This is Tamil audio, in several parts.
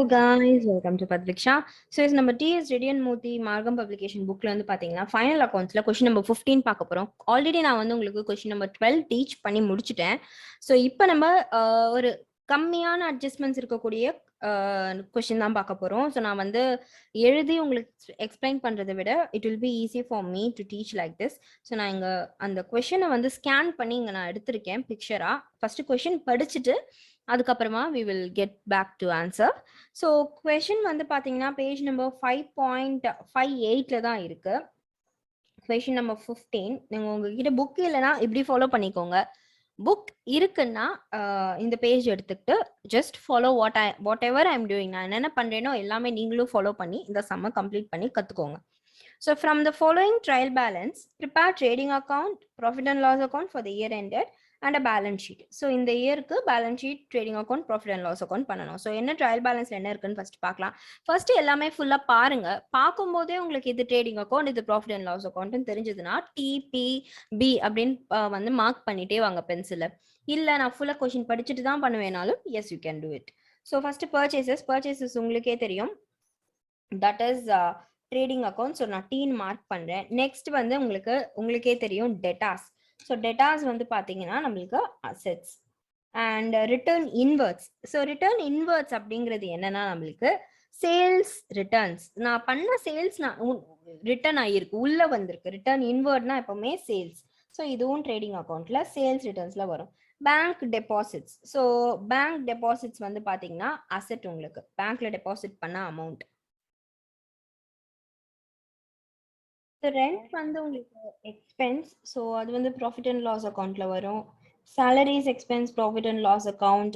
guys, welcome to Padviksha. So is number TS Radian Murthy Margam publication bookல வந்து பாத்தீங்கன்னா ஃபைனல் அக்கவுண்ட்ஸ்ல கொஸ்டின் நம்பர் 15 பார்க்க போறோம். ஆல்ரெடி நான் வந்து உங்களுக்கு கொஸ்டின் நம்பர் 12 டீச் பண்ணி முடிச்சிட்டேன். ஸோ இப்போ நம்ம ஒரு கம்மியான அட்ஜஸ்ட்மெண்ட்ஸ் இருக்கக்கூடிய கொஸ்டின் தான் பார்க்க போறோம். ஸோ நான் வந்து எழுதி உங்களுக்கு எக்ஸ்பிளைன் பண்றதை விட it will be easy for me to teach like this. So நான் இங்க அந்த கொஸ்டினை வந்து ஸ்கேன் பண்ணி இங்க நான் எடுத்திருக்கேன் பிக்சரா. ஃபர்ஸ்ட் கொஸ்டின் படிச்சுட்டு அதுக்கப்புறமா we will get back to answer. So question வந்து பார்த்தீங்கன்னா பேஜ் நம்பர் 5.58ல தான் இருக்கு. Question number 15. நீங்கள் உங்ககிட்ட புக் இல்லைன்னா இப்படி ஃபாலோ பண்ணிக்கோங்க. புக் இருக்குன்னா இந்த பேஜ் எடுத்துக்கிட்டு just follow what ever I am doing. நான் என்னென்ன பண்ணுறேனோ எல்லாமே நீங்களும் ஃபாலோ பண்ணி இந்த சம்மை கம்ப்ளீட் பண்ணி கற்றுக்கோங்க. So from the following trial balance prepare trading account, profit and loss account for the year ended and a balance sheet. So இந்த இயருக்கு balance sheet, trading account, profit and loss account பண்ணணும். ஸோ என்ன ட்ரையல் பேலன்ஸ்ல என்ன இருக்குன்னு ஃபர்ஸ்ட் பார்க்கலாம். ஃபர்ஸ்ட் எல்லாமே ஃபுல்லா பாருங்க. பார்க்கும்போதே உங்களுக்கு இது ட்ரேடிங் அக்கௌண்ட், இது ப்ராஃபிட் அண்ட் லாஸ் அக்கௌண்ட்னு தெரிஞ்சதுன்னா TPB அப்படின்னு வந்து மார்க் பண்ணிட்டே வாங்க பென்சில். இல்ல நான் ஃபுல்லா கொஸ்டின் படிச்சுட்டு தான் பண்ணுவேனாலும் yes you can do it. So first purchases உங்களுக்கே தெரியும். That is trading account. So நான் டீன் மார்க் பண்றேன். நெக்ஸ்ட் வந்து உங்களுக்கே தெரியும் டெட்டாஸ். ஸோ டெட்டாஸ் வந்து பார்த்தீங்கன்னா நம்மளுக்கு assets and return inwards. So return inwards அப்படிங்கிறது என்னன்னா நம்மளுக்கு சேல்ஸ் ரிட்டர்ன்ஸ். நான் பண்ண சேல்ஸ் நான் ரிட்டர்ன் ஆகிருக்கு, உள்ள வந்திருக்கு. ரிட்டர்ன் இன்வெர்ட்னா எப்பவுமே சேல்ஸ். ஸோ இதுவும் ட்ரேடிங் அக்கௌண்ட்ல சேல்ஸ் ரிட்டர்ன்ஸ்ல வரும். Bank deposits. So bank deposits வந்து பார்த்தீங்கன்னா அசெட், உங்களுக்கு பேங்க்ல டெபாசிட் பண்ண அமௌண்ட். ரெண்ட் வந்து உங்களுக்கு எக்ஸ்பென்ஸ். ஸோ அது வந்து ப்ராஃபிட் அண்ட் லாஸ் அக்கௌண்ட்ல வரும். salaries expense profit and loss account,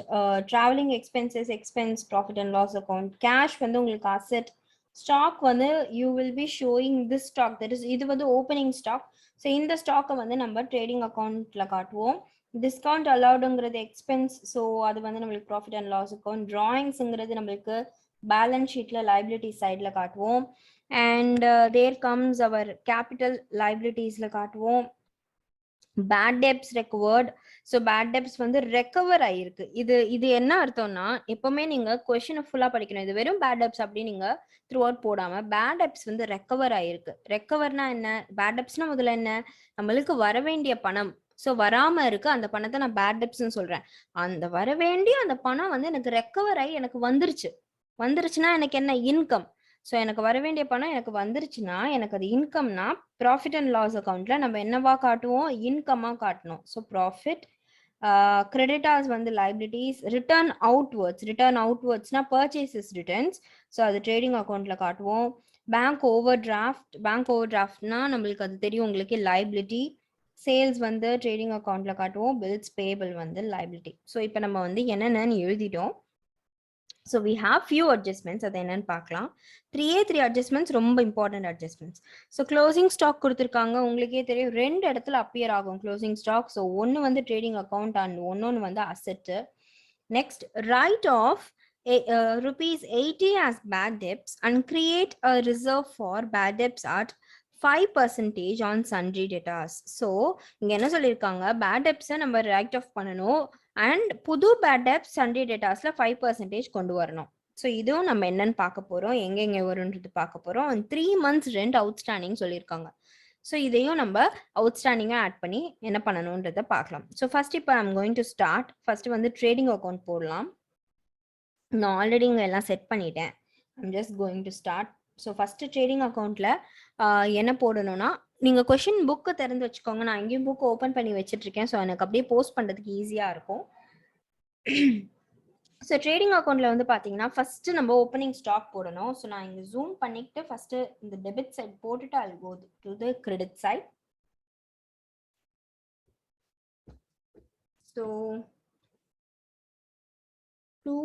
traveling expenses expense profit and loss account. cash வந்து உங்களுக்கு asset. stock வந்து you will be showing this stock, that is இது வந்து opening stock. ஸோ இந்த ஸ்டாக்கை வந்து நம்ம ட்ரேடிங் அக்கௌண்ட்ல காட்டுவோம். Discount அலவுடுங்கிறது expense. ஸோ அது வந்து நம்மளுக்கு ப்ராஃபிட் அண்ட் லாஸ் அக்கௌண்ட். டிராயிங்ஸ்ங்கிறது நம்மளுக்கு பேலன்ஸ் ஷீட்ல லைபிலிட்டி சைட்ல காட்டுவோம். And there comes our capital லைபிலிட்டிஸ்ல காட்டுவோம். Bad debts recovered. So bad debts வந்து ரெக்கவர் ஆயிருக்கு. இது என்ன அர்த்தம்னா எப்பவுமே நீங்க கொஸ்டினை ஃபுல்லா படிக்கணும். இது வெறும் பேட் டெப்ஸ் அப்படின்னு நீங்க த்ரூ அவுட் போடாம பேட் டெப்ஸ் வந்து ரெக்கவர் ஆயிருக்கு. ரெக்கவர்னா என்ன? பேட் டெப்ஸ்னா முதல்ல என்ன? நம்மளுக்கு வர வேண்டிய பணம் ஸோ வராம இருக்கு, அந்த பணத்தை நான் பேட் டெப்ஸ்ன்னு சொல்றேன். அந்த வர வேண்டிய அந்த பணம் வந்து எனக்கு ரெக்கவர் ஆகி எனக்கு வந்துருச்சுன்னா எனக்கு என்ன? இன்கம். ஸோ எனக்கு வர வேண்டிய பணம் எனக்கு வந்துருச்சுன்னா எனக்கு அது இன்கம்னா ப்ராஃபிட் அண்ட் லாஸ் அக்கௌண்ட்ல நம்ம என்னவா காட்டுவோம்? இன்கம்மா காட்டணும். So profit. கிரெடிட்டார்ஸ் வந்து லைபிலிட்டிஸ். ரிட்டர்ன் அவுட்வர்ட்ஸ்னா பர்ச்சேசஸ் ரிட்டர்ன்ஸ். ஸோ அது ட்ரேடிங் அக்கௌண்ட்ல காட்டுவோம். பேங்க் ஓவர் டிராஃப்ட்னா நம்மளுக்கு அது தெரியும் உங்களுக்கு, லைபிலிட்டி. சேல்ஸ் வந்து ட்ரேடிங் அக்கௌண்ட்ல காட்டுவோம். பில்ஸ் பேபிள் வந்து லைபிலிட்டி. ஸோ இப்போ நம்ம வந்து என்னென்னு எழுதிட்டோம். So we have few adjustments. அது என்னன்னு பார்க்கலாம். 3 அட்ஜஸ்ட்மெண்ட்ஸ் ரொம்ப important adjustments. So closing stock கொடுத்துருக்காங்க. உங்களுக்கே தெரியும் 2 இடத்துல அப்பியர் ஆகும் க்ளோசிங் ஸ்டாக். ஸோ ஒன்று வந்து ட்ரேடிங் அக்கௌண்ட் அண்ட் ஒன்னொன்று வந்து asset. Next write off ₹80 as bad debts and create a reserve for bad debts at 5% on sundry debtors. So இங்க என்ன சொல்லியிருக்காங்க? பேட் டெப்ஸை நம்ம ரைட் ஆஃப் பண்ணணும் அண்ட் புது பேட் டெப்ஸ் சண்டே டேட்டாஸ்ல 5% கொண்டு வரணும். ஸோ இதுவும் நம்ம என்னன்னு பார்க்க போறோம், எங்க வரும்ன்றது பார்க்க போறோம். 3 months ரெண்ட் அவுட்ஸ்டாண்டிங் சொல்லியிருக்காங்க. ஸோ இதையும் நம்ம அவுட்ஸ்டாண்டிங்கா ஆட் பண்ணி என்ன பண்ணணும்ன்றத பார்க்கலாம். ஸோ ஃபர்ஸ்ட் இப்போ I'm going to start. First வந்து ட்ரேடிங் அக்கௌண்ட் போடலாம். நான் ஆல்ரெடி இங்கே எல்லாம் செட் பண்ணிட்டேன். I'm just going to start. So first trading அக்கௌண்ட்ல என்ன போடணும்னா நீங்க கொஸ்டின் புக்கு திறந்து வச்சுக்கோங்க. நான் எங்கேயும் புக் ஓப்பன் பண்ணி வச்சுட்டு இருக்கேன். ஸோ எனக்கு அப்படியே போஸ்ட் பண்றதுக்கு ஈஸியா இருக்கும். ஸோ ட்ரேடிங் அக்கௌண்ட்ல வந்து பாத்தீங்கன்னா ஃபர்ஸ்ட் நம்ம ஓப்பனிங் ஸ்டாக் போடணும். ஸோ நான் இங்க ஜூம் பண்ணிட்டு ஃபர்ஸ்ட் இந்த டெபிட் சைட் போட்டுட்டு I'll go to the credit side. So to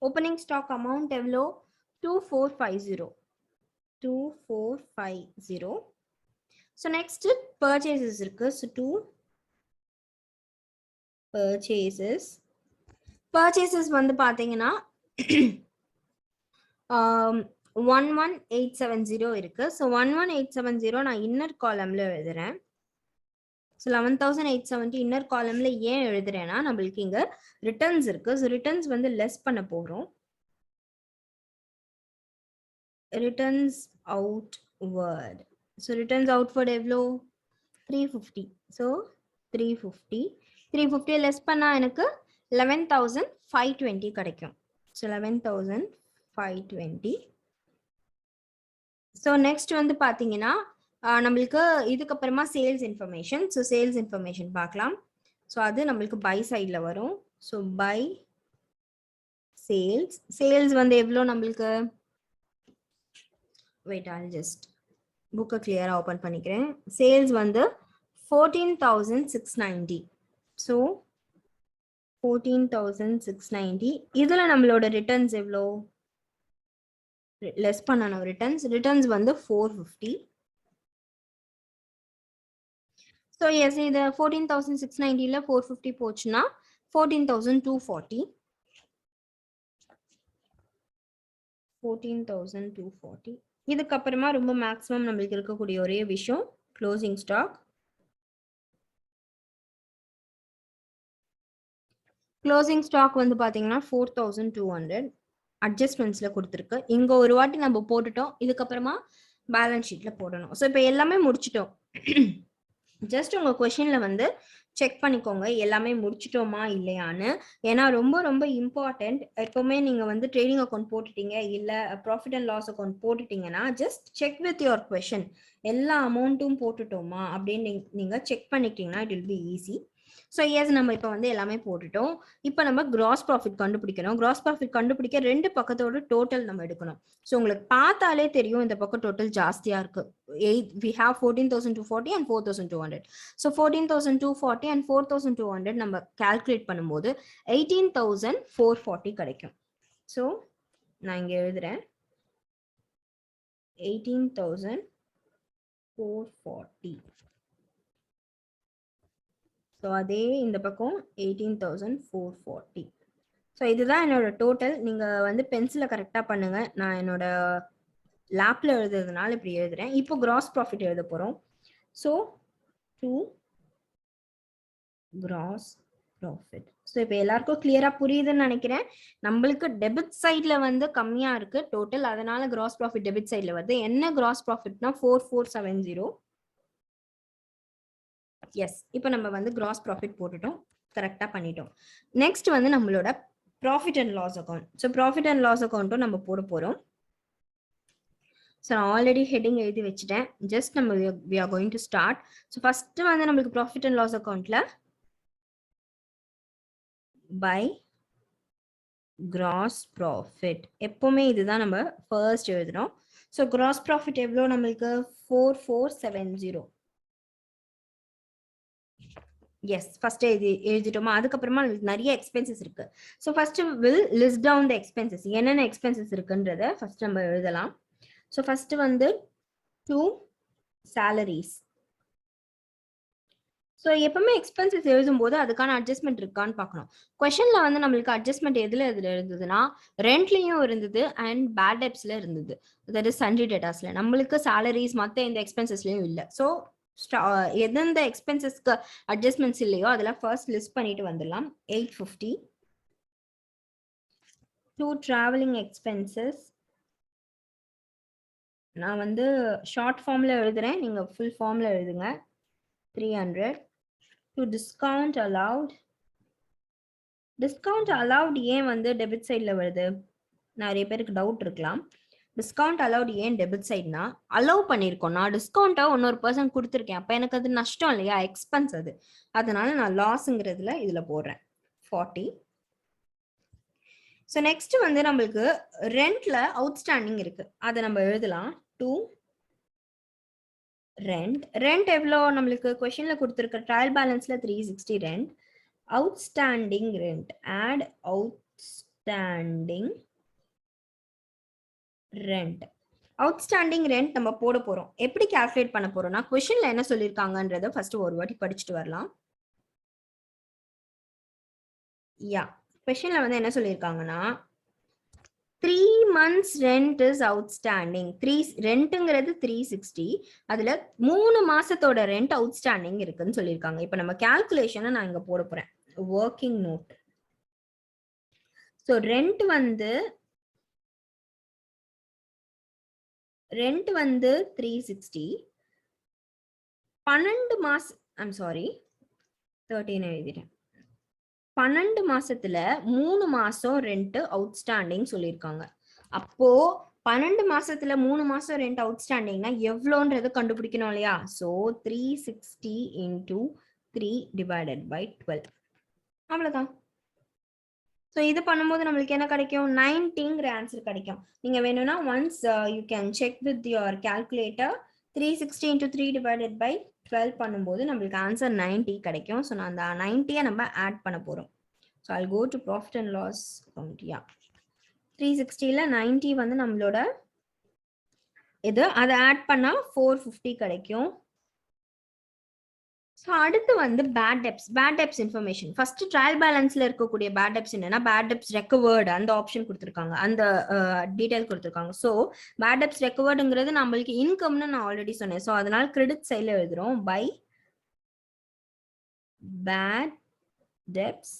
opening stock amount எவ்வளோ? 2450. So next purchases இருக்கு. So 2 purchases வந்து பாத்தீங்கன்னா 11870 இருக்கு. ஸோ 11870 நான் இன்னர் காலம்ல எழுதுறேன். ஸோ 11,870 இன்னர் காலம்ல ஏன் எழுதுறேன்னா நம்மளுக்கு இங்க ரிட்டர்ன்ஸ் இருக்கு. ஸோ ரிட்டர்ன்ஸ் வந்து லெஸ் பண்ண போறோம். Returns outward. So returns outward எவ்வளோ 350. ஸோ 350 லெஸ் பண்ணா எனக்கு 11,520 கிடைக்கும். ஸோ 11,520. ஸோ நெக்ஸ்ட் வந்து பாத்தீங்கன்னா நம்மளுக்கு இதுக்கப்புறமா sales information. So sales information பார்க்கலாம். ஸோ அது நம்மளுக்கு பை சைடில் வரும். ஸோ பை சேல்ஸ் வந்து எவ்வளோ நம்மளுக்கு வெயிட் ஆல் ஜஸ்ட் புக்கை கிளியராக ஓப்பன் பண்ணிக்கிறேன். சேல்ஸ் வந்து 14,690. ஸோ 14,690. இதில் நம்மளோட ரிட்டர்ன்ஸ் எவ்வளோ லெஸ் பண்ணணும். ரிட்டர்ன்ஸ் வந்து 450. ஸோ எஸ் இது 14,690ல 450 போச்சுன்னா 14,240. 14,240. இதுக்கப்புறமா ரொம்ப மேக்ஸிமம் நம்மளுக்கு இருக்கக்கூடிய ஒரே விஷயம் க்ளோசிங் ஸ்டாக். க்ளோசிங் ஸ்டாக் வந்து பார்த்தீங்கன்னா 4,200 அட்ஜஸ்ட்மெண்ட்ஸில் கொடுத்துருக்கு. இங்கே ஒரு வாட்டி நம்ம போட்டுட்டோம். இதுக்கப்புறமா பேலன்ஸ் ஷீட்டில் போடணும். ஸோ இப்போ எல்லாமே முடிச்சிட்டோம். ஜஸ்ட் உங்கள் கொஷினில் வந்து செக் பண்ணிக்கோங்க எல்லாமே முடிச்சிட்டோமா இல்லையான்னு. ஏன்னா ரொம்ப ரொம்ப இம்பார்ட்டன்ட். எப்போவுமே நீங்கள் வந்து ட்ரேடிங் அக்கௌண்ட் போட்டுட்டீங்க இல்லை ப்ராஃபிட் அண்ட் லாஸ் அக்கௌண்ட் போட்டுட்டீங்கன்னா just check with your question எல்லா அமௌண்ட்டும் போட்டுட்டோமா அப்படின்னு நீங்கள் செக் பண்ணிக்கிட்டீங்கன்னா it will be easy. So yes நம்ம இப்போ வந்து எல்லாமே போட்டுட்டோம். இப்போ நம்ம கிராஸ் ப்ராஃபிட் கண்டுபிடிக்கணும். கிராஸ் ப்ராஃபிட் கண்டுபிடிக்க ரெண்டு பக்கத்தோட டோட்டல் நம்ம எடுக்கணும். ஸோ உங்களுக்கு பார்த்தாலே தெரியும் இந்த பக்கம் டோட்டல் ஜாஸ்தியாக இருக்கு. we have 14,240 and 4,200. So 14,240 and 4,200 நம்ம கால்குலேட் பண்ணும்போது 18,440 கிடைக்கும். ஸோ நான் இங்கே எழுதுறேன் 18,440. ஸோ அதே இந்த பக்கம் 18,440. ஸோ இதுதான் என்னோட டோட்டல். நீங்கள் வந்து பென்சிலை கரெக்டாக பண்ணுங்க. நான் என்னோட லேப்ல எழுதுறதுனால இப்படி எழுதுறேன். இப்போ கிராஸ் ப்ராஃபிட் எழுத போகிறோம். So to gross profit. So இப்போ எல்லாருக்கும் கிளியராக புரியுதுன்னு நினைக்கிறேன். நம்மளுக்கு டெபிட் சைடில் வந்து கம்மியாக இருக்கு டோட்டல், அதனால கிராஸ் ப்ராஃபிட் டெபிட் சைடில் வருது. என்ன கிராஸ் ப்ராஃபிட்னா 4470. எஸ் இப்போ நம்ம வந்து கிராஸ் ப்ராஃபிட் போட்டுட்டோம், கரெக்டாக பண்ணிட்டோம். நெக்ஸ்ட் வந்து நம்மளோட profit and loss account. So profit and loss அக்கௌண்ட்டும் நம்ம போட போகிறோம். ஸோ நான் ஆல்ரெடி ஹெட்டிங் எழுதி வச்சுட்டேன். ஜஸ்ட் நம்ம we are going to start. So first வந்து நம்மளுக்கு ப்ராஃபிட் அண்ட் லாஸ் அக்கௌண்ட்ல பை கிராஸ் ப்ராஃபிட் எப்பவுமே இதுதான் நம்ம ஃபர்ஸ்ட் எழுதுறோம். ஸோ கிராஸ் ப்ராஃபிட் எவ்வளோ நம்மளுக்கு 4470. எஸ் ஃபர்ஸ்ட் எழுதிட்டோமா. அதுக்கப்புறமா நிறைய எக்ஸ்பென்சஸ் இருக்கு. So first will list down the expenses. என்னென்ன எக்ஸ்பென்சஸ் இருக்குன்றத ஃபர்ஸ்ட் நம்ம எழுதலாம். ஸோ ஃபர்ஸ்ட் வந்து 2 salaries. ஸோ எப்பவுமே எக்ஸ்பென்சஸ் எழுதும்போது அதுக்கான அட்ஜஸ்ட்மெண்ட் இருக்கான்னு பார்க்கணும். கொஷனில் வந்து நம்மளுக்கு அட்ஜஸ்ட்மெண்ட் எதில் இருந்ததுன்னா ரெண்ட்லையும் இருந்தது அண்ட் பேட் டெப்ஸ்ல இருந்தது. தட் இஸ் சன்ட்ரி டேட்டாஸ்ல. நம்மளுக்கு சாலரிஸ் மற்ற இந்த எக்ஸ்பென்சஸ்லையும் இல்லை. ஸோ எந்தெந்த எக்ஸ்பென்சஸ்க்கு அட்ஜஸ்ட்மெண்ட்ஸ் இல்லையோ அதெல்லாம் ஃபர்ஸ்ட் லிஸ்ட் பண்ணிட்டு வந்துடலாம். 850. 2 traveling expenses. நான் வந்து ஷார்ட் ஃபார்ம்ல எழுதுறேன், நீங்க ஃபுல் ஃபார்ம்ல எழுதுங்க. 300. To discount allowed. Discount allowed ஏன் வந்து டெபிட் சைட்ல வருது நிறைய பேருக்கு டவுட் இருக்கலாம். டிஸ்கவுண்ட் அலவுட் ஏன் டெபிட் சைட்னா அலோவ் பண்ணியிருக்கோம். நான் டிஸ்கவுண்ட்டை இன்னொரு பர்சன் கொடுத்துருக்கேன், அப்போ எனக்கு அது நஷ்டம் இல்லையா, எக்ஸ்பென்ஸ் அது. அதனால நான் லாஸ்ங்கிறதுல இதுல போடுறேன் 40. ஸோ நெக்ஸ்ட் வந்து நம்மளுக்கு ரெண்ட்ல அவுட்ஸ்டாண்டிங் இருக்கு, அதை நம்ம எழுதலாம். 2 ரெண்ட் எவ்வளோ நம்மளுக்கு கொஸ்டின்ல கொடுத்துருக்க ட்ரையல் பேலன்ஸ்ல 360 rent. Outstanding rent add outstanding rent. Outstanding rent நம்ம போட போறோம். எப்படி கால்குலேட் பண்ண போறோம்னா கொஸ்டின்ல என்ன சொல்லியிருக்காங்கன்றத ஃபர்ஸ்ட் ஒரு வாட்டி படிச்சுட்டு வரலாம். யா கொஸ்டின்ல வந்து என்ன சொல்லியிருக்காங்கன்னா 3 months rent is outstanding. ரெண்ட்ங்கிறது 360. அதுல 3 மாசத்தோட ரெண்ட் அவுட்ஸ்டாண்டிங் இருக்குன்னு சொல்லியிருக்காங்க. இப்ப நம்ம கால்குலேஷனை நான் இங்க போட போறேன். Working note. ஸோ ரெண்ட் வந்து 360. 12 மாசம், ஐம் சாரி 13 எழுதிட்டேன். 12 மாசத்துல 3 மாசம் ரெண்ட் அவுட்ஸ்டாண்டிங் சொல்லியிருக்காங்க. அப்போ 12 மாசத்துல 3 மாசம் ரெண்ட் அவுட்ஸ்டாண்டிங்னா எவ்வளோன்றது கண்டுபிடிக்கணும் இல்லையா? So 360 into 3 divided by 12. அவ்வளவுதான். ஸோ இது பண்ணும்போது நம்மளுக்கு என்ன கிடைக்கும்? 90ங்கிற ஆன்சர் கிடைக்கும். நீங்க வேணும்னா once you can check with your calculator. 360 into 3 divided by 12 பண்ணும்போது நம்மளுக்கு ஆன்சர் 90 கிடைக்கும். ஸோ நான் அந்த 90யை நம்ம ஆட் பண்ண போறோம். So I'll go to profit and loss account. Yeah, 360ல 90 வந்து நம்மளோட இது. அதை ஆட் பண்ணா 450 கிடைக்கும். ஸோ அடுத்து வந்து bad debts information. First trial பேலன்ஸ்ல இருக்கக்கூடிய பேட் டெப்ஸ் என்னன்னா பேட் டெப்ஸ் ரெக்கவர்டு அந்த ஆப்ஷன் கொடுத்துருக்காங்க, அந்த டீடைல் கொடுத்துருக்காங்க. ஸோ பேட் டெப்ஸ் ரெக்கவர்டுங்கிறது நம்மளுக்கு இன்கம்னு நான் ஆல்ரெடி சொன்னேன். ஸோ அதனால கிரெடிட் சைட்ல எழுதுறோம் பை பேட் டெப்ஸ்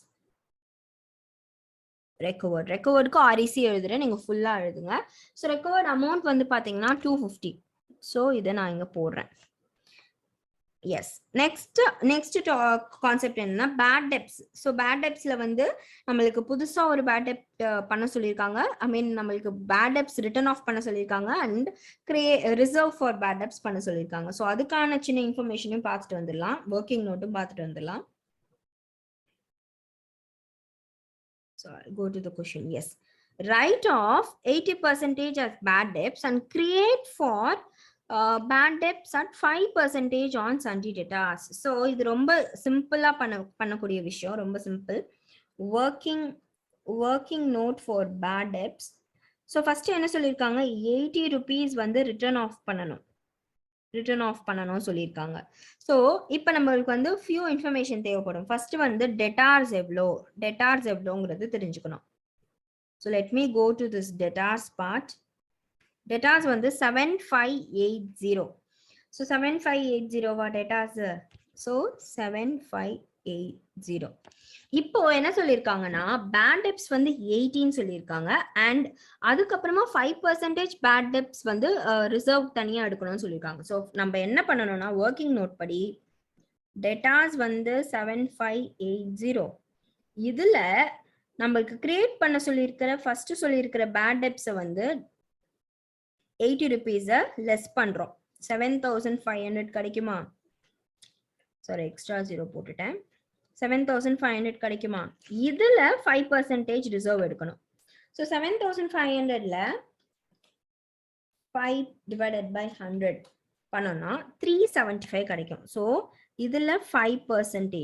ரெக்கவர்டுக்கு ஆர்இசி எழுதுறேன், நீங்க ஃபுல்லா எழுதுங்க. ஸோ ரெக்கவர்ட் அமௌண்ட் வந்து பாத்தீங்கன்னா 250. ஸோ இதை நான் இங்க போடுறேன். எஸ், நெக்ஸ்ட் கான்செப்ட் என்னன்னா பேட் டெப்ஸ். ஸோ பேட் டெப்ஸ்ல வந்து நம்மளுக்கு புதுசா ஒரு பேட் டெப் பண்ண சொல்லியிருக்காங்க. ஐ மீன் நம்மளுக்கு பேட் டெப்ஸ் ரிட்டர்ன் ஆஃப் பண்ண சொல்லியிருக்காங்க and reserve for bad debts பண்ண சொல்லியிருக்காங்க. ஸோ அதுக்கான சின்ன இன்ஃபர்மேஷனையும் பார்த்துட்டு வந்துடலாம், ஒர்க்கிங் நோட்டும் பார்த்துட்டு வந்துடலாம். So I'll go to the question. Yes, write off 80% as bad debts and create for bad debts at 5% on sundry debtors. So இது ரொம்ப சிம்பிளா பண்ணக்கூடிய விஷயம், ரொம்ப simple. working note for bad debts. So first என்ன சொல்லியிருக்காங்க? 80 rupees வந்து ரிட்டர்ன் ஆஃப் பண்ணணும் சொல்லியிருக்காங்க. ஸோ இப்போ நம்மளுக்கு வந்து ஃபியூ இன்ஃபர்மேஷன் தேவைப்படும். ஃபர்ஸ்ட் வந்து டெட்டார்ஸ் எவ்வளோங்கிறது தெரிஞ்சுக்கணும். So let me go to this debtors part. Debtors வந்து 7580. So 7580 debtors. ஸோ 7580. இப்போ என்ன சொல்லியிருக்காங்கன்னா பேட் டெப்ஸ் வந்து 18 சொல்லியிருக்காங்க அண்ட் அதுக்கப்புறமா 5% பேட் டெப்ஸ் வந்து ரிசர்வ் தனியா எடுக்கணும்னு சொல்லியிருக்காங்க. ஸோ நம்ம என்ன பண்ணணும்னா ஒர்க்கிங் நோட் படி டெட்டாஸ் வந்து 7580. இதுல நம்மளுக்கு கிரியேட் பண்ண ஃபர்ஸ்ட் சொல்லியிருக்கிற பேட் டெப்ஸை வந்து 80 rupees லெஸ் பண்றோம். 7500 கிடைக்குமா? சாரி, எக்ஸ்ட்ரா 0 போட்டுட்டேன். 7500 கிடைக்குமா? இதுல 5% ரிசர்வ் எடுக்கணும். ஸோ 7500ல 5 divided by 100 பண்ணோம்னா 375 கிடைக்கும். ஸோ இதுல 5%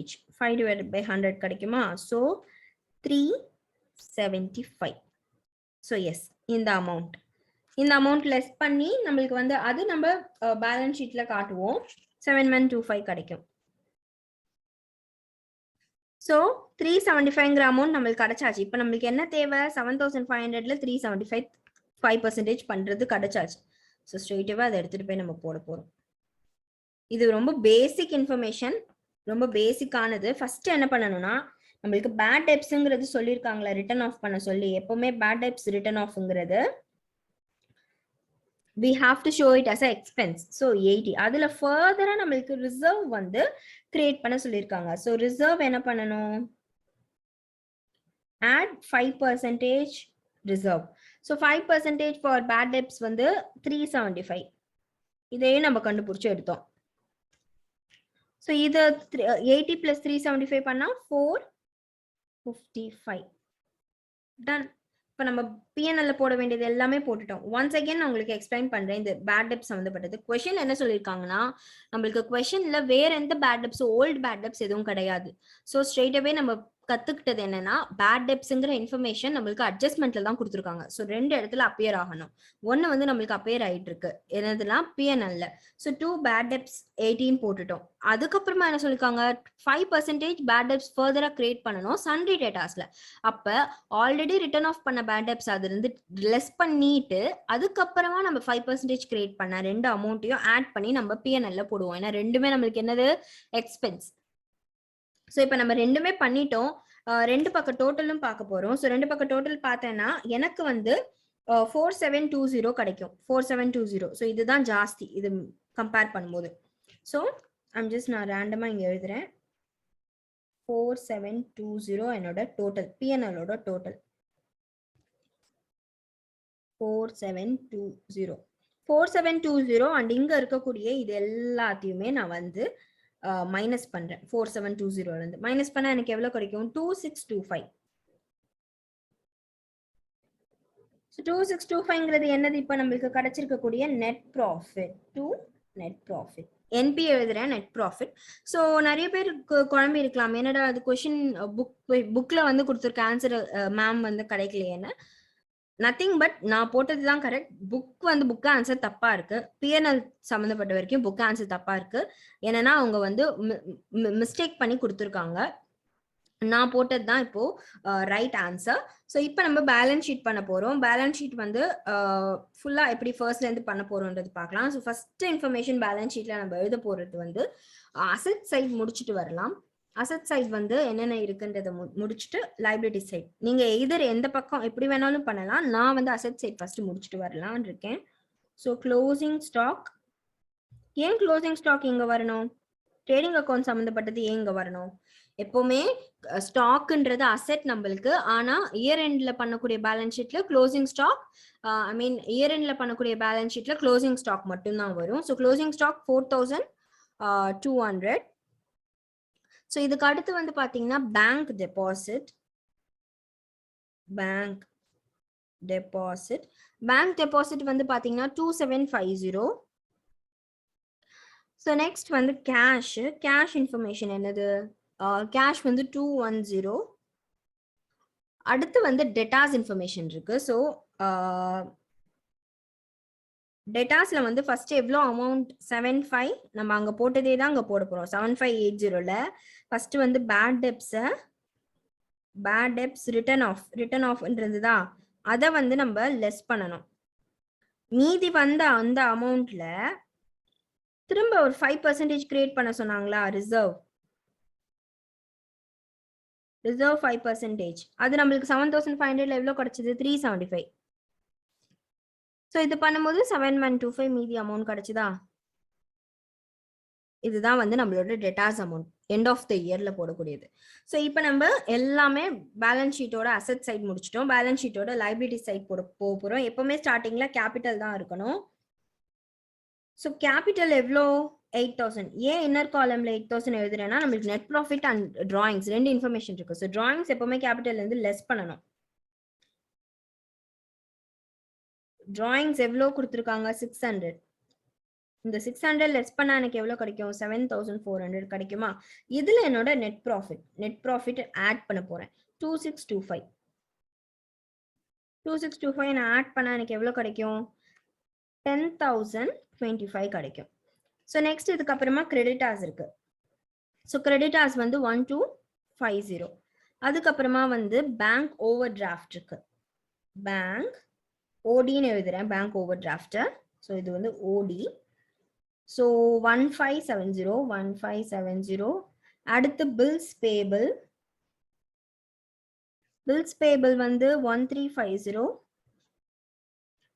5 divided by 100 கிடைக்குமா? ஸோ 375. ஸோ எஸ், இந்த அமௌண்ட் லெஸ் பண்ணி நம்மளுக்கு வந்து அது நம்ம பேலன்ஸ் ஷீட்ல காட்டுவோம். 7125 கிடைக்கும். ஸோ 375ங்கிற அமௌண்ட் நம்மளுக்கு கிடைச்சாச்சு. இப்போ நம்மளுக்கு என்ன தேவை? 7500ல 375 5% பண்றது கிடைச்சாச்சு. ஸோ ஸ்ட்ரெயிட்டாக அதை எடுத்துட்டு போய் நம்ம போட போறோம். இது ரொம்ப பேசிக் இன்ஃபர்மேஷன், ரொம்ப பேசிக்கானது. ஃபர்ஸ்ட் என்ன பண்ணணும்னா நம்மளுக்கு பேட் டெப்ஸ்ங்கிறது சொல்லியிருக்காங்களா ரிட்டர்ன் ஆஃப் பண்ண சொல்லி. எப்பவுமே பேட் டெப்ஸ் ரிட்டர்ன் ஆஃப்ங்கிறது we have to show it as a expense. So 80. அதுல ஃபர்தரா நம்மளுக்கு ரிசர்வ் வந்து கிரியேட் பண்ண சொல்லியிருக்காங்க. ஸோ ரிசர்வ் என்ன பண்ணணும்? add 5% reserve. So 5% for bad debts வந்து 375. இதையும் நம்ம கண்டுபிடிச்சு எடுத்தோம். ஸோ இது 80 plus 375 பண்ணா 455. டன். இப்போ நம்ம பிஎன்எல்ல போட வேண்டியது எல்லாமே போட்டுட்டோம். ஒன்ஸ் அகேன் நான் உங்களுக்கு எக்ஸ்பிளைன் பண்றேன் இந்த பேட் டெப்ஸ் சம்பந்தப்பட்டது. கொஸ்டின் என்ன சொல்லியிருக்காங்கன்னா நம்மளுக்கு கொஸ்டின்ல வேற எந்த bad debts old bad debts எதுவும் கிடையாது. ஸோ ஸ்ட்ரெயிட்டாவே நம்ம கத்துக்கிட்டது என்னன்னா பேட் டெப்ஸ்ங்கிற இன்ஃபர்மேஷன் நம்மளுக்கு அட்ஜஸ்ட்மெண்ட்ல தான் கொடுத்துருக்காங்க. ஸோ 2 இடத்துல அப்பியர் ஆகணும். ஒன்னு வந்து நம்மளுக்கு அப்பியர் ஆயிட்டு இருக்கு என்னதுன்னா பிஎன்எல்ல. ஸோ 2 பேட் டெப்ஸ் 18 போட்டுட்டோம். அதுக்கப்புறமா என்ன சொல்லிருக்காங்க 5% பேட் டெப்ஸ் ஃபர்தரா கிரியேட் பண்ணணும் சன்ரி டேட்டாஸ்ல. அப்ப ஆல்ரெடி ரிட்டர்ன் ஆஃப் பண்ண பேட் டெப்ஸ் அது இருந்து லெஸ் பண்ணிட்டு அதுக்கப்புறமா நம்ம 5% கிரியேட் பண்ண 2 அமௌண்ட்டையும் ஆட் பண்ணி நம்ம பிஎன்எல்ல போடுவோம். ஏன்னா ரெண்டுமே நம்மளுக்கு என்னது எக்ஸ்பென்ஸ். ஸோ இப்போ நம்ம ரெண்டுமே பண்ணிட்டோம். 2 பக்கம் டோட்டலும் பார்க்க போறோம். ஸோ 2 பக்கம் டோட்டல் பார்த்தேன்னா எனக்கு வந்து 4720 கிடைக்கும். 4720. ஸோ இதுதான் ஜாஸ்தி இது கம்பேர் பண்ணும்போது. ஸோ நான் ரேண்டமா இங்க எழுதுறேன். 4720 என்னோட டோட்டல் பிஎன்எலோட டோட்டல் 4720 அண்ட் இங்க இருக்கக்கூடிய இது எல்லாத்தையுமே நான் வந்து மைனஸ் பண்றேன். 4720 இருந்து மைனஸ் பண்ணா எனக்கு எவ்வளவு கிடைக்கும் 2625. 2625ங்கிறது என்னது இப்ப நம்மளுக்கு கிடைச்சிருக்கக்கூடிய net profit to net profit. NP எழுதுறேன் நெட் ப்ராஃபிட். ஸோ நிறைய பேருக்கு குழம்பு இருக்கலாம் என்னடா அது கொஸ்டின் புக்ல வந்து கொடுத்துருக்க ஆன்சர் மேம் வந்து கிடைக்கலையேன்னு. நத்திங் பட் நான் போட்டதுதான் கரெக்ட். புக் ஆன்சர் தப்பா இருக்கு. பிஎன்எல் சம்பந்தப்பட்ட வரைக்கும் புக் ஆன்சர் தப்பா இருக்கு. என்னன்னா அவங்க வந்து மிஸ்டேக் பண்ணி கொடுத்துருக்காங்க. நான் போட்டது தான் இப்போ ரைட் ஆன்சர். ஸோ இப்போ நம்ம பேலன்ஸ் ஷீட் பண்ண போறோம். பேலன்ஸ் ஷீட் வந்து ஃபுல்லா எப்படி ஃபர்ஸ்ட்ல இருந்து பண்ண போறோம்ன்றது பார்க்கலாம். ஸோ ஃபர்ஸ்ட் இன்ஃபர்மேஷன் பேலன்ஸ் ஷீட்ல நம்ம எழுத போறது வந்து அசெட் சைட் முடிச்சுட்டு வரலாம். அசெட் சைட் வந்து என்னென்ன இருக்குன்றத முடிச்சுட்டு லைபிலிட்டி சைட் நீங்க எதர் எந்த பக்கம் எப்படி வேணாலும் பண்ணலாம். நான் வந்து அசெட் சைட் ஃபர்ஸ்ட் முடிச்சுட்டு வரலாம்னு இருக்கேன். So closing stock. ஏன் க்ளோசிங் ஸ்டாக் இங்க வரணும்? ட்ரேடிங் அக்கௌண்ட் சம்பந்தப்பட்டது ஏன் இங்க வரணும்? எப்பவுமே ஸ்டாக்ன்றது அசெட் நம்மளுக்கு. ஆனா இயர் எண்ட்ல பண்ணக்கூடிய பேலன்ஸ் ஷீட்ல க்ளோசிங் ஸ்டாக் இயர் எண்ட்ல பண்ணக்கூடிய பேலன்ஸ் ஷீட்ல க்ளோசிங் ஸ்டாக் மட்டும்தான் வரும். So closing stock 4200. ஸோ இதுக்கு அடுத்து வந்து பாத்தீங்கன்னா பேங்க் டெபாசிட். பேங்க் டெபாசிட் வந்து பாத்தீங்கன்னா 2750. ஸோ நெக்ஸ்ட் வந்து கேஷ் இன்ஃபர்மேஷன் என்னது? கேஷ் வந்து 210. அடுத்து வந்து டெட்டாஸ் இன்ஃபர்மேஷன் இருக்கு. ஸோ டெட்டாஸ்ல வந்து ஃபர்ஸ்ட் எவ்வளோ அமௌண்ட் 75 நம்ம அங்க போட்டதே தான் அங்க போட போறோம். 7580ல ஃபர்ஸ்ட் வந்து பேட் டெப்ஸ் ரிட்டர்ன் ஆஃப்ன்றது தான். அதை வந்து நம்ம லெஸ் பண்ணணும். மீதி வந்த அந்த அமௌண்ட்ல திரும்ப ஒரு 5% கிரியேட் பண்ண சொன்னாங்களா ரிசர்வ் 5%. அது நம்மளுக்கு 7500ல எவ்வளவு கிடைச்சது 375. சோ இது பண்ணும்போது 7125 மீதி அமௌண்ட் கிடைச்சதா? இதுதான் வந்து நம்மளோட debtors amount end of the இயர்ல போடக்கூடியது. ஸோ இப்போ நம்ம எல்லாமே பேலன்ஸ் ஷீட்டோட அசெட் சைட் முடிச்சிட்டோம். பேலன்ஸ் ஷீட்டோட லைபிலிட்டி சைட் போக போறோம். எப்பவுமே ஸ்டார்டிங்ல கேபிட்டல் தான் இருக்கணும். ஸோ கேபிட்டல் எவ்வளோ 8000. ஏன் இன்னர் காலம்ல 8000 எழுதுறேன்னா நம்மளுக்கு net profit and drawings 2 information இருக்கு. ஸோ டிராயிங்ஸ் எப்பவுமே கேபிட்டல் இருந்து லெஸ் பண்ணணும். டிராயிங்ஸ் எவ்வளோ கொடுத்துருக்காங்க 600. இந்த 600 லெஸ் பண்ணா எனக்கு எவ்வளவு கிடைக்கும் 7400 கிடைக்குமா? இதுல என்னோட நெட் ப்ராஃபிட் ஆட் பண்ண போறேன் 2625 நான் ஆட் பண்ணா எனக்கு எவ்வளவு கிடைக்கும் 10025 கிடைக்கும். ஸோ நெக்ஸ்ட் இதுக்கு அப்புறமா கிரெடிட்டாஸ் இருக்கு. ஸோ கிரெடிட்டாஸ் வந்து 1250. அதுக்கப்புறமா வந்து பேங்க் ஓவர் டிராஃப்ட் இருக்கு. பேங்க் ஓடின்னு எழுதுறேன் பேங்க் ஓவர் டிராஃப்ட். ஸோ இது வந்து ஓடி. ஸோ 1570. அடுத்து பில்ஸ் பேபிள் வந்து 1350.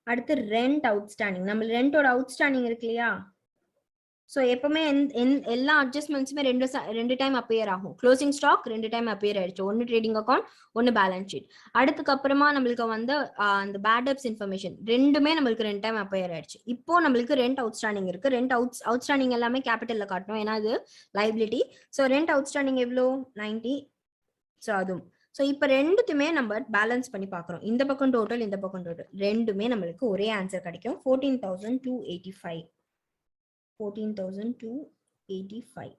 அடுத்து ரெண்ட் அவுட்ஸ்டாண்டிங். நம்ம ரெண்டோட அவுட்ஸ்டாண்டிங் இருக்கு இல்லையா? ஸோ எப்பவுமே எல்லா அட்ஜஸ்ட்மெண்ட்ஸுமே ரெண்டு டைம் அப்பியர் ஆகும். க்ளோசிங் ஸ்டாக் 2 டைம் அப்பியர் ஆயிடுச்சு. ஒன்னு ட்ரேடிங் அக்கௌண்ட், ஒன்னு பேலன்ஸ் ஷீட். அடுத்துக்கு அப்புறமா நம்மளுக்கு வந்து அந்த பேட் டெப்ஸ் இன்ஃபர்மேஷன் ரெண்டுமே நம்மளுக்கு 2 டைம் அப்பியர் ஆயிடுச்சு. இப்போ நம்மளுக்கு ரெண்ட் அவுட்ஸ்டாண்டிங் இருக்கு. ரெண்ட் அவுட்ஸ்டாண்டிங் எல்லாமே கேபிட்டல்ல காட்டணும் ஏன்னா இது லைபிலிட்டி. ஸோ ரெண்ட் அவுட்ஸ்டாண்டிங் எவ்வளோ 90. ஸோ அதுவும் ஸோ இப்போ ரெண்டுத்துமே நம்ம பேலன்ஸ் பண்ணி பார்க்குறோம். இந்த பக்கம் டோட்டல், இந்த பக்கம் டோட்டல் ரெண்டுமே நம்மளுக்கு ஒரே ஆன்சர் கிடைக்கும் 14,285. 14,285.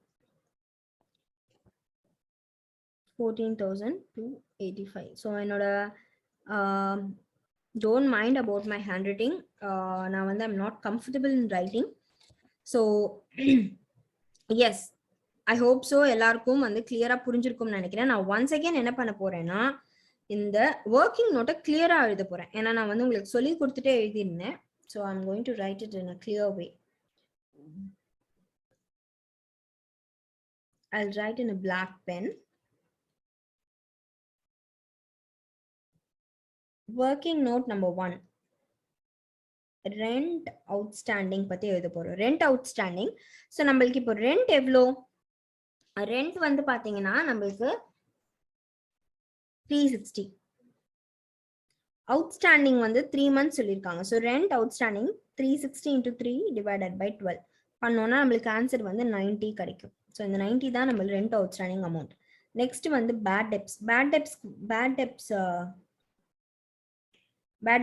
14,285. ஸோ என்னோட don't mind about my handwriting. நான் வந்து I'm not comfortable in writing. So yes, I hope so எல்லாருக்கும் வந்து கிளியராக புரிஞ்சிருக்கும்னு நினைக்கிறேன். நான் ஒன்ஸ் அகேன் என்ன பண்ண போறேன்னா, இந்த ஒர்க்கிங் நோட்டை கிளியராக எழுத போறேன். ஏன்னா நான் வந்து உங்களுக்கு சொல்லி கொடுத்துட்டே எழுதியிருந்தேன். So I'm going to write it in a clear way. I'll write in a black pen. Working note number 1. Rent outstanding பத்தி எழுத போறோம். Rent outstanding. So நம்மளுக்கு இப்போ rent எவ்வளோ? Rent வந்து பாத்தீங்கன்னா நம்மளுக்கு 360. Outstanding வந்து 3 months சொல்லியிருக்காங்க. So rent outstanding 360 into 3 divided by 12 பண்ணோம்னா நம்மளுக்கு ஆன்சர் வந்து 90 கிடைக்கும். ஸோ இந்த 90 தான் நம்ம ரெண்ட் அவுட்ஸ்டாண்டிங் அமௌண்ட். நெக்ஸ்ட் வந்து பேட்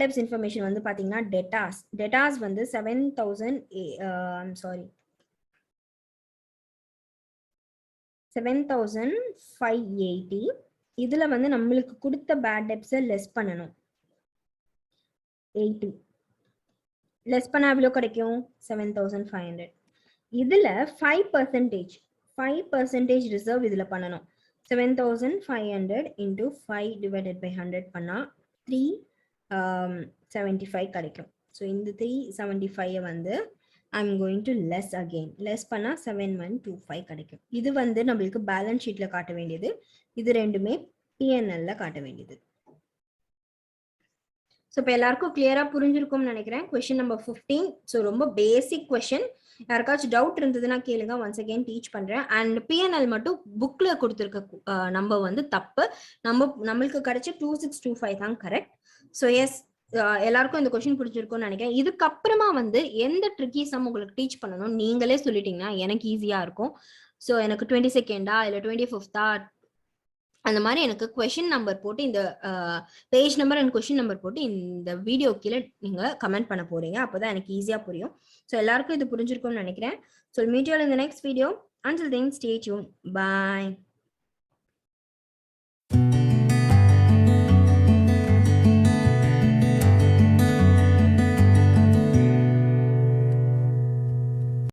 டெப்ஸ் இன்ஃபர்மேஷன் வந்து பாத்தீங்கன்னா டெட்டாஸ் வந்து 7,580. இதுல வந்து நம்மளுக்கு கொடுத்த பேட் டெப்ஸை லெஸ் பண்ணணும். 80 லெஸ் பண்ணா எவ்வளோ கிடைக்கும்? 7,500. இதுல 5% ரிசர்வ் இதுல பண்ணணும். 7,500 into 5 divided by 100 பண்ணா 375 கிடைக்கும். ஸோ இந்த 375 வந்து I'm going to less again. less பண்ணா 7125 கிடைக்கும். இது வந்து நம்மளுக்கு பேலன்ஸ் ஷீட்ல காட்ட வேண்டியது. இது ரெண்டுமே P&L காட்ட வேண்டியது. ஸோ இப்போ எல்லாருக்கும் கிளியரா புரிஞ்சிருக்கும்னு நினைக்கிறேன். Question number 15. ஸோ ரொம்ப பேசிக் கொஸ்டின். யாருக்காச்சும் டவுட் இருந்ததுன்னா கேளுங்க, ஒன்ஸ் அகேன் டீச் பண்றேன். அண்ட் P&L மட்டும் புக்ல கொடுத்துருக்க நம்பர் வந்து தப்பு. நம்மளுக்கு கிடைச்ச 2625 தான் கரெக்ட். ஸோ எஸ், எல்லாருக்கும் இந்த கொஸ்டின் பிடிச்சிருக்கும்னு நினைக்கிறேன். இதுக்கப்புறமா வந்து எந்த ட்ரிக்கி சம் உங்களுக்கு டீச் பண்ணணும் நீங்களே சொல்லிட்டீங்கன்னா எனக்கு ஈஸியா இருக்கும். ஸோ எனக்கு 22nd இல்லை 25th அந்த மாதிரி எனக்கு கொஸ்டின் நம்பர் போட்டு, இந்த page number and question number போட்டு இந்த வீடியோ கீழே நீங்க கமெண்ட் பண்ண போறீங்க. அப்போதான் எனக்கு ஈஸியா புரியும். ஸோ எல்லாருக்கும் இது புரிஞ்சிருக்கும்னு நினைக்கிறேன். So meet you all in the next video. Until then, stay tuned. Bye.